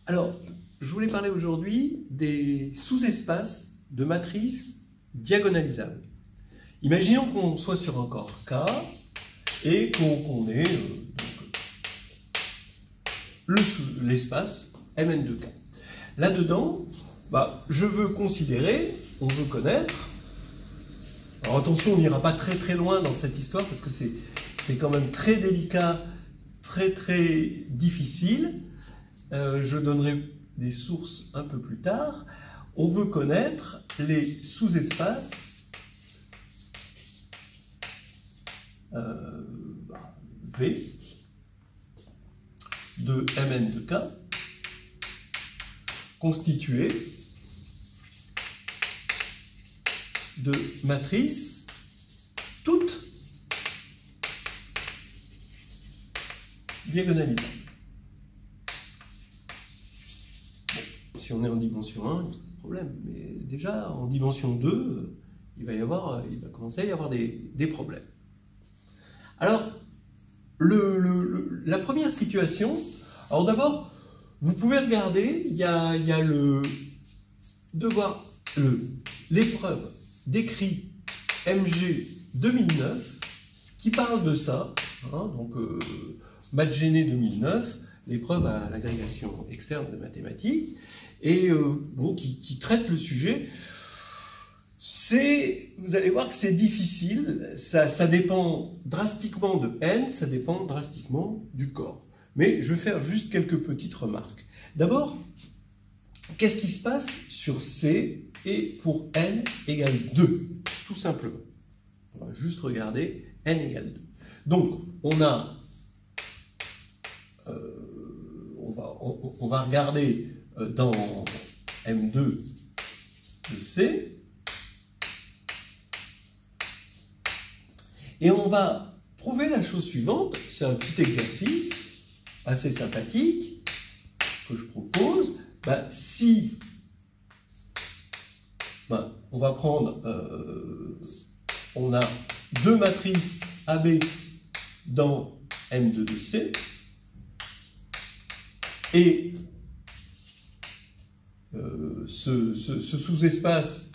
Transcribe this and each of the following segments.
Alors, je voulais parler aujourd'hui des sous-espaces de matrices diagonalisables. Imaginons qu'on soit sur un corps K et qu'on ait l'espace Mn de K. Là-dedans, je veux considérer, on veut connaître. Alors attention, on n'ira pas très très loin dans cette histoire parce que c'est quand même très délicat, très difficile. Je donnerai des sources un peu plus tard. On veut connaître les sous-espaces V de Mn de K constitués de matrices toutes diagonalisables. Bon, si on est en dimension 1, il n'y a pas de problème, mais déjà en dimension 2, il va commencer à y avoir des problèmes. Alors, la première situation, alors d'abord, vous pouvez regarder, il y a l'épreuve d'écrit MG 2009 qui parle de ça, donc Madjene 2009, l'épreuve à l'agrégation externe de mathématiques, et qui traite le sujet. Vous allez voir que c'est difficile, ça dépend drastiquement de n, ça dépend drastiquement du corps. Mais je vais faire juste quelques petites remarques. D'abord, qu'est-ce qui se passe sur C et pour n égale 2, tout simplement. On va juste regarder n égale 2. Donc, on va regarder dans M2 de C, et on va prouver la chose suivante. C'est un petit exercice assez sympathique que je propose. Si on va prendre, on a deux matrices AB dans M2 de C, et ce sous-espace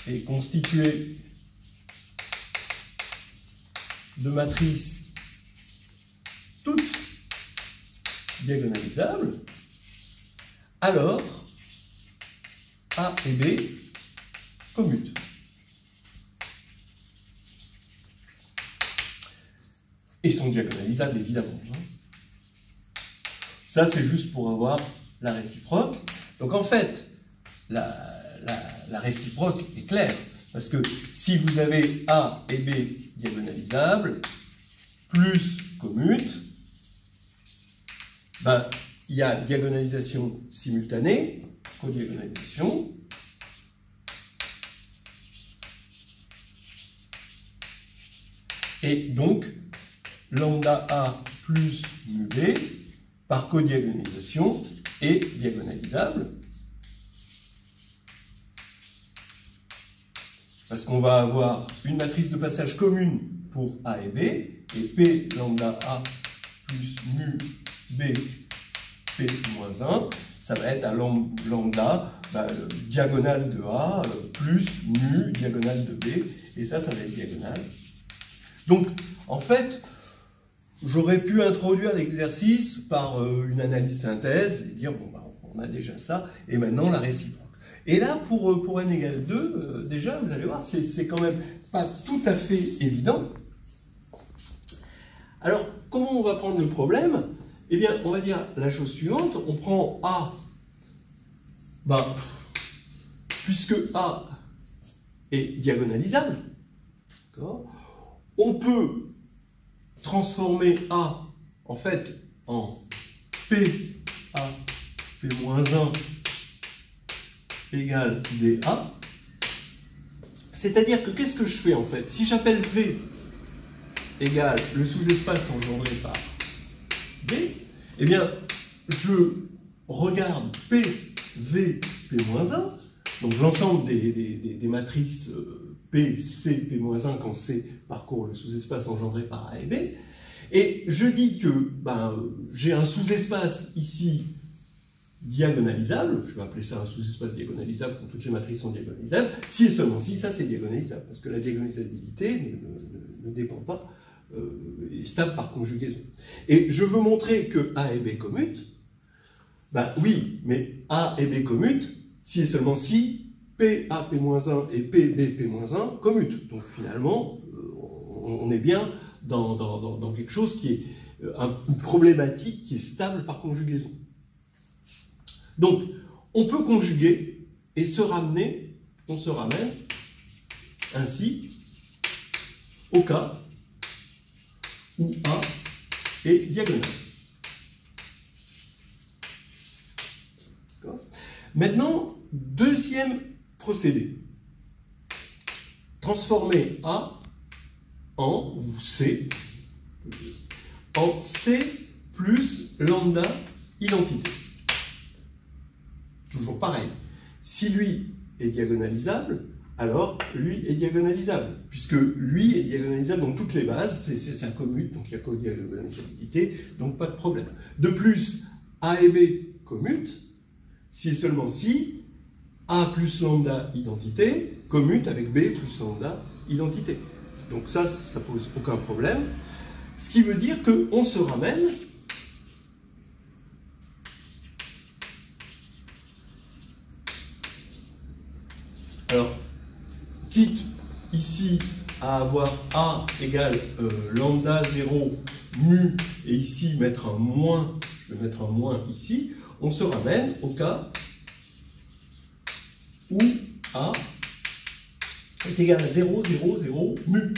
est constitué de matrices toutes diagonalisables, alors A et B commutent. Et sont diagonalisables, évidemment. Ça, c'est juste pour avoir la réciproque. Donc, en fait, la réciproque est claire. Parce que si vous avez A et B diagonalisables, plus commutent, il y a diagonalisation simultanée, codiagonalisation. Et donc, lambda A plus mu B, par codiagonalisation, est diagonalisable. Parce qu'on va avoir une matrice de passage commune pour A et B, et P lambda A plus mu B P moins 1, ça va être à lambda, diagonale de A, plus mu, diagonale de B, et ça va être diagonale. Donc, en fait, j'aurais pu introduire l'exercice par une analyse synthèse et dire, on a déjà ça, et maintenant la réciproque. Et là, pour n égale 2, déjà, vous allez voir, c'est quand même pas tout à fait évident. Alors, comment on va prendre le problème? Eh bien, on va dire la chose suivante, on prend A, puisque A est diagonalisable, on peut transformer A, en fait, en P, A, P-1 égale dA. C'est-à-dire que qu'est-ce que je fais, en fait? Si j'appelle V égale le sous-espace engendré par B, eh bien, je regarde P, V, P-1, donc l'ensemble des matrices P, C, P-1 quand C parcourt le sous-espace engendré par A et B, Et je dis que j'ai un sous-espace ici diagonalisable, je vais appeler ça un sous-espace diagonalisable quand toutes les matrices sont diagonalisables, si et seulement si ça c'est diagonalisable, parce que la diagonalisabilité ne dépend pas, est stable par conjugaison. Et je veux montrer que A et B commutent, oui, mais A et B commutent si et seulement si P A P-1 et P B P-1 commutent. Donc finalement, on est bien dans quelque chose qui est une problématique qui est stable par conjugaison. Donc, on peut conjuguer et se ramène ainsi au cas où A est diagonale. Maintenant, deuxième procédé. Transformer A en C plus lambda identité. Toujours pareil. Si lui est diagonalisable, alors lui est diagonalisable. Puisque lui est diagonalisable dans toutes les bases, ça commute, donc il y a co-diagonalisabilité, donc pas de problème. De plus, A et B commutent, si et seulement si A plus lambda identité commute avec B plus lambda identité. Donc ça pose aucun problème. Ce qui veut dire qu'on se ramène alors, quitte ici à avoir A égale lambda 0 mu, et ici mettre un moins, je vais mettre un moins ici, on se ramène au cas où A est égal à 0, 0, 0, mu.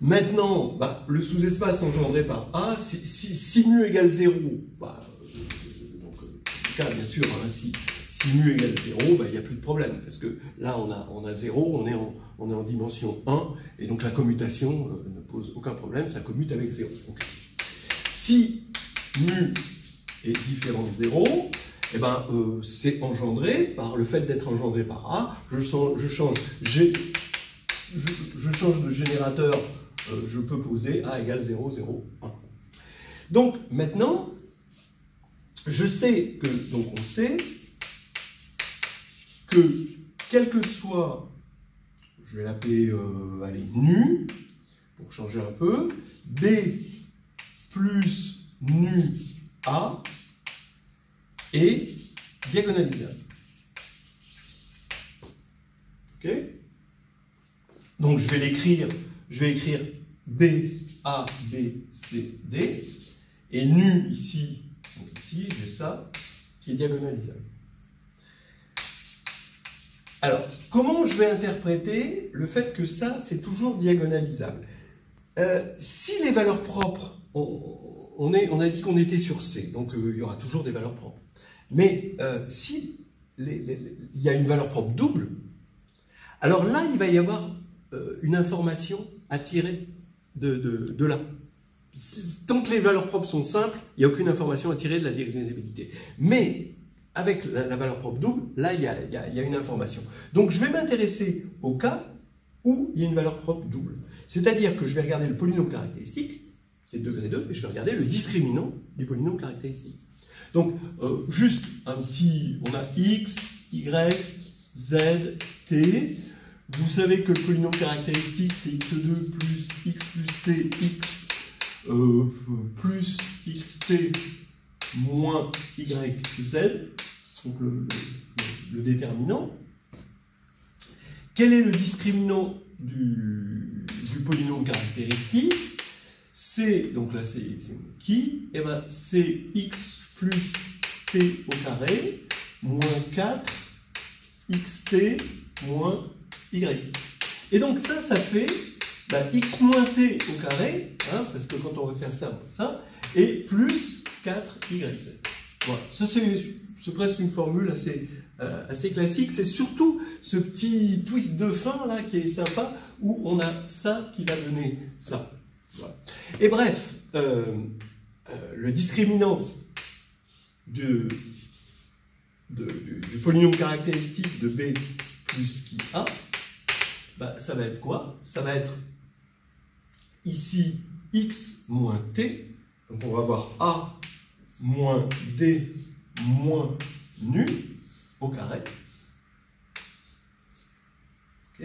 Maintenant, le sous-espace engendré par A, si mu égale 0, bien sûr, hein, si mu égale 0, il n'y a plus de problème, parce que là, on a 0, on est en dimension 1, et donc la commutation ne pose aucun problème, ça commute avec 0. Donc, si mu est différent de 0, c'est engendré par le fait d'être engendré par A, je change de générateur, je peux poser A égale 0, 0, 1. Donc, maintenant, je sais que, donc on sait que, quel que soit, je vais l'appeler, nu, pour changer un peu, B plus nu A est diagonalisable. Ok? Donc je vais écrire B, A, B, C, D, et nu ici, donc ici j'ai ça, qui est diagonalisable. Alors, comment je vais interpréter le fait que ça, c'est toujours diagonalisable? Si les valeurs propres, on a dit qu'on était sur C, donc il y aura toujours des valeurs propres. Mais si il y a une valeur propre double, alors là, il va y avoir une information à tirer de là. Tant que les valeurs propres sont simples, il n'y a aucune information à tirer de la diagonalisabilité. Mais avec la valeur propre double, là, il y a une information. Donc, je vais m'intéresser au cas où il y a une valeur propre double. C'est-à-dire que je vais regarder le polynôme caractéristique, c'est degré 2, et je vais regarder le discriminant du polynôme caractéristique. Donc, juste un petit... On a x, y, z, t. Vous savez que le polynôme caractéristique, c'est x2 plus x plus t, x plus xt moins yz, donc le déterminant. Quel est le discriminant du polynôme caractéristique? C'est, donc là c'est qui? Eh ben c'est x plus t au carré moins 4 xt moins y. Et donc ça fait x moins t au carré, hein, parce que quand on veut faire ça, et plus 4yz. Voilà, ça c'est presque une formule assez classique. C'est surtout ce petit twist de fin là qui est sympa, où on a ça qui va donner ça. Voilà. Et bref, le discriminant du polynôme caractéristique de B plus qui A, bah, ça va être quoi? Ça va être ici x moins t. Donc on va avoir a moins d moins nu au carré. Ok.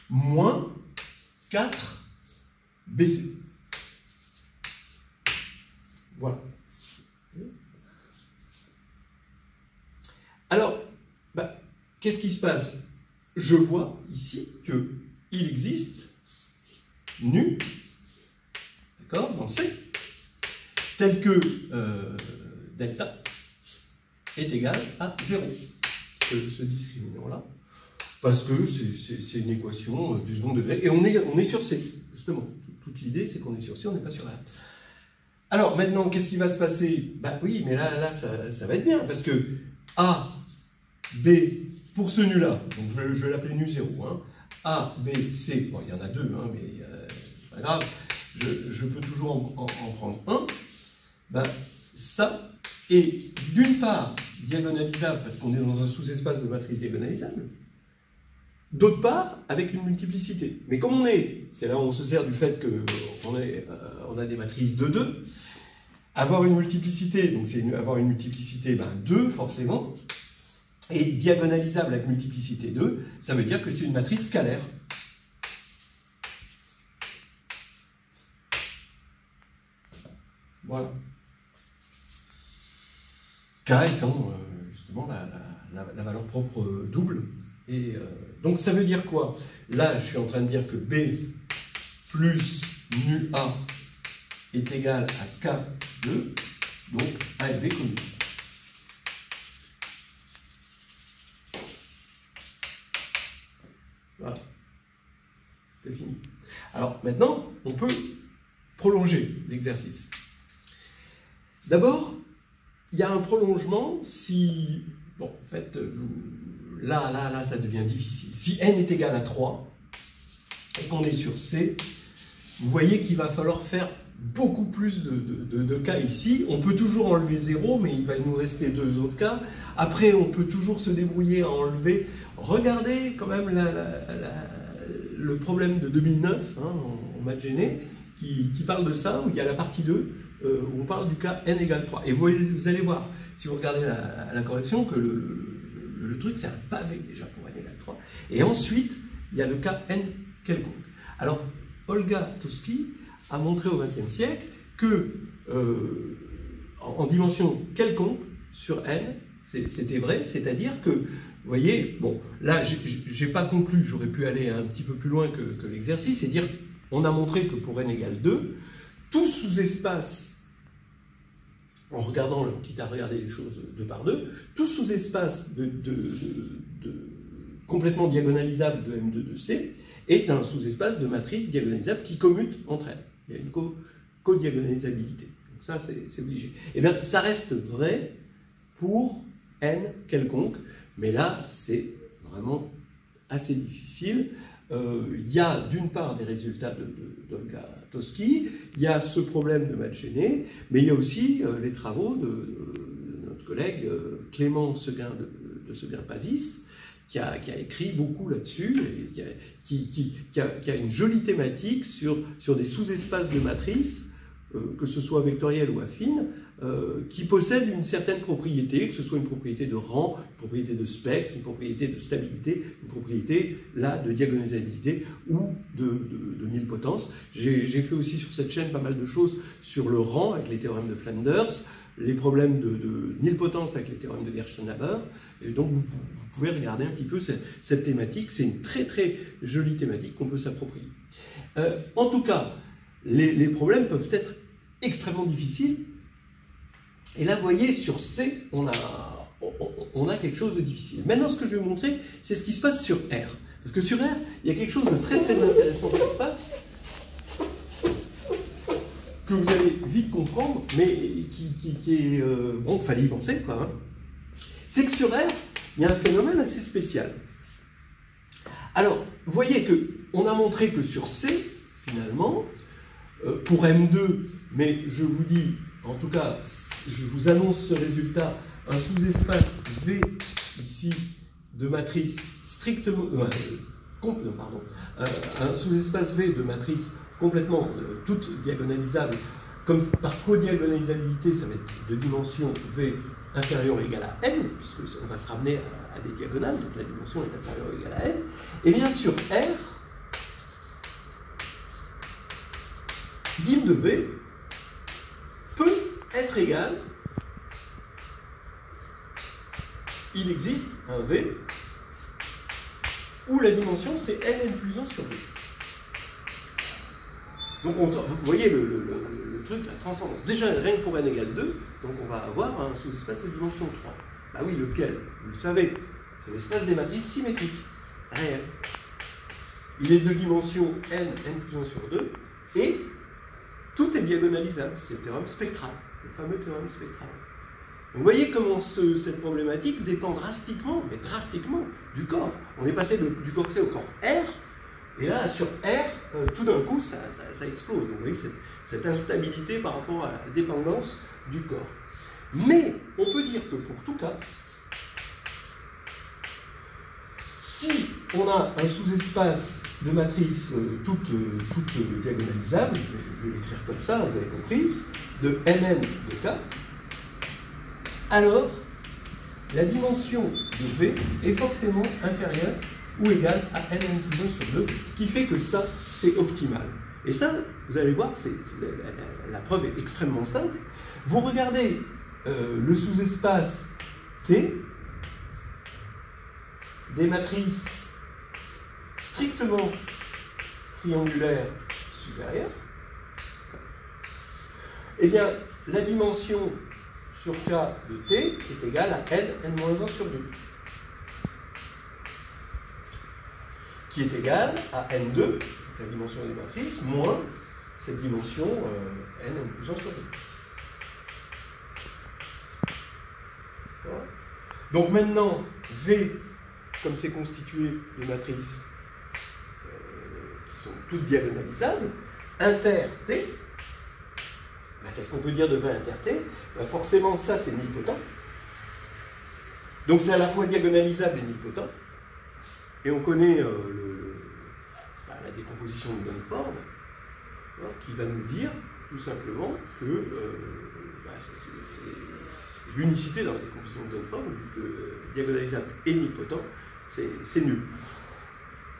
Moins 4 bc. Voilà. Alors, bah, qu'est-ce qui se passe? Je vois ici qu'il existe nu, d'accord, dans C, tel que delta est égal à 0, ce discriminant-là, parce que c'est une équation du second degré, et on est sur C, justement. Toute l'idée, c'est qu'on est sur C, on n'est pas sur R. Alors, maintenant, qu'est-ce qui va se passer? Bah oui, mais là ça va être bien, parce que A, B, pour ce nu-là, donc je vais l'appeler nu 0, hein, A, B, C, bon, il y en a deux, hein, mais c'est pas grave, je peux toujours en prendre un, ben, ça est d'une part diagonalisable, parce qu'on est dans un sous-espace de matrice diagonalisable, d'autre part avec une multiplicité. Mais comme c'est là où on se sert du fait qu'on a des matrices de 2, avoir une multiplicité, donc c'est avoir une multiplicité 2 forcément, et diagonalisable avec multiplicité 2, ça veut dire que c'est une matrice scalaire. Voilà. K étant justement la valeur propre double. Et donc ça veut dire quoi? Là, je suis en train de dire que B plus nu A est égal à K2, donc A et B communes. Voilà. C'est fini. Alors maintenant, on peut prolonger l'exercice. D'abord, il y a un prolongement si... Bon, en fait, là, ça devient difficile. Si n est égal à 3, et qu'on est sur C, vous voyez qu'il va falloir faire beaucoup plus de cas ici. On peut toujours enlever 0, mais il va nous rester 2 autres cas. Après, on peut toujours se débrouiller à enlever. Regardez quand même le problème de 2009, hein, en maths gêné, qui parle de ça, où il y a la partie 2, où on parle du cas n égale 3. Et vous allez voir, si vous regardez la correction, que le truc, c'est un pavé déjà pour n égale 3. Et ensuite, il y a le cas n quelconque. Alors, Olga Toski a montré au XXe siècle que en dimension quelconque sur n, c'était vrai, c'est-à-dire que, vous voyez, bon, là, j'ai pas conclu, j'aurais pu aller un petit peu plus loin que l'exercice, et dire, on a montré que pour n égale 2, tout sous-espace, en regardant, quitte à regarder les choses 2 par 2, tout sous-espace complètement diagonalisable de M2 de C est un sous-espace de matrice diagonalisable qui commute entre elles. Il y a une codiagonalisabilité. Donc ça, c'est obligé. Eh bien, ça reste vrai pour n quelconque, mais là, c'est vraiment assez difficile. Il y a d'une part des résultats d'Olga Toski, il y a ce problème de maths gêné, mais il y a aussi les travaux de notre collègue Clément Seguin de Seguin-Pazis, qui a écrit beaucoup là-dessus, et qui a une jolie thématique sur des sous-espaces de matrices, que ce soit vectorielle ou affine, qui possèdent une certaine propriété, que ce soit une propriété de rang, une propriété de spectre, une propriété de stabilité, une propriété, là, de diagonalisabilité ou de nilpotence. J'ai fait aussi sur cette chaîne pas mal de choses sur le rang avec les théorèmes de Flanders, les problèmes de nilpotence avec les théorèmes de Gerstenhaber, et donc vous pouvez regarder un petit peu cette thématique. C'est une très très jolie thématique qu'on peut s'approprier. En tout cas, les problèmes peuvent être extrêmement difficiles, et là vous voyez sur C on a quelque chose de difficile. Maintenant ce que je vais vous montrer, c'est ce qui se passe sur R, parce que sur R il y a quelque chose de très très intéressant qui se passe, que vous allez vite comprendre, mais qui est... bon, il fallait y penser, quoi. Hein. C'est que sur R, il y a un phénomène assez spécial. Alors, vous voyez qu'on a montré que sur C, finalement, pour M2, mais je vous dis, en tout cas, je vous annonce ce résultat, un sous-espace V, ici, de matrice strictement... un sous-espace V de matrice complètement toute diagonalisable, comme par codiagonalisabilité, ça va être de dimension V inférieure ou égale à n, puisqu'on va se ramener à des diagonales, donc la dimension est inférieure ou égale à n, et bien sûr R, dim de B, peut être égal, il existe un V où la dimension c'est n plus 1 sur 2. Donc vous voyez le truc, la transcendance. Déjà, rien que pour n égale 2, donc on va avoir un sous-espace de dimension 3. Bah oui, lequel? Vous le savez, c'est l'espace des matrices symétriques, réelles. Il est de dimension n plus 1 sur 2, et tout est diagonalisable. C'est le théorème spectral, le fameux théorème spectral. Donc vous voyez comment cette problématique dépend drastiquement, mais drastiquement, du corps. On est passé du corps C au corps R, et là, sur R, tout d'un coup, ça explose. Donc vous voyez cette instabilité par rapport à la dépendance du corps. Mais on peut dire que pour tout cas, si on a un sous-espace de matrice toute diagonalisable, je vais l'écrire comme ça, vous avez compris, de Mn de K, alors la dimension de V est forcément inférieure ou égale à Nn plus 1 sur 2, ce qui fait que ça, c'est optimal. Et ça, vous allez voir, la preuve est extrêmement simple. Vous regardez le sous-espace T des matrices strictement triangulaires supérieures, eh bien, la dimension sur K de T est égale à N-1 sur 2, qui est égale à N2, la dimension des matrices, moins cette dimension N plus 1 sur 2. Voilà. Donc maintenant, V, comme c'est constitué de matrices qui sont toutes diagonalisables, inter-T, ben, qu'est-ce qu'on peut dire de V inter-T? Ben, forcément, ça c'est nilpotent. Donc c'est à la fois diagonalisable et nilpotent. Et on connaît la décomposition de Dunford, qui va nous dire tout simplement que c'est l'unicité dans la décomposition de Dunford, que diagonalisable et nilpotent, c'est nul.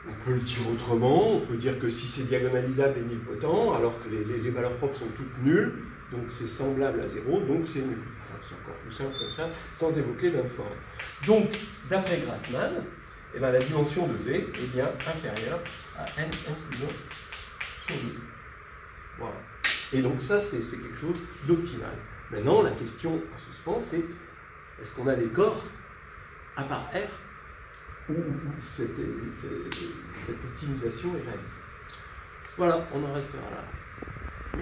On peut le dire autrement, on peut dire que si c'est diagonalisable et nilpotent, alors que les valeurs propres sont toutes nulles, donc c'est semblable à 0, donc c'est nul. C'est encore plus simple comme ça, sans évoquer Dunford. Donc, d'après Grassmann, eh bien, la dimension de V est bien inférieure à N plus 1 sur 2. Voilà. Et donc ça, c'est quelque chose d'optimal. Maintenant, la question en suspens, c'est est-ce qu'on a des corps à part R où cette optimisation est réalisée? Voilà, on en restera là.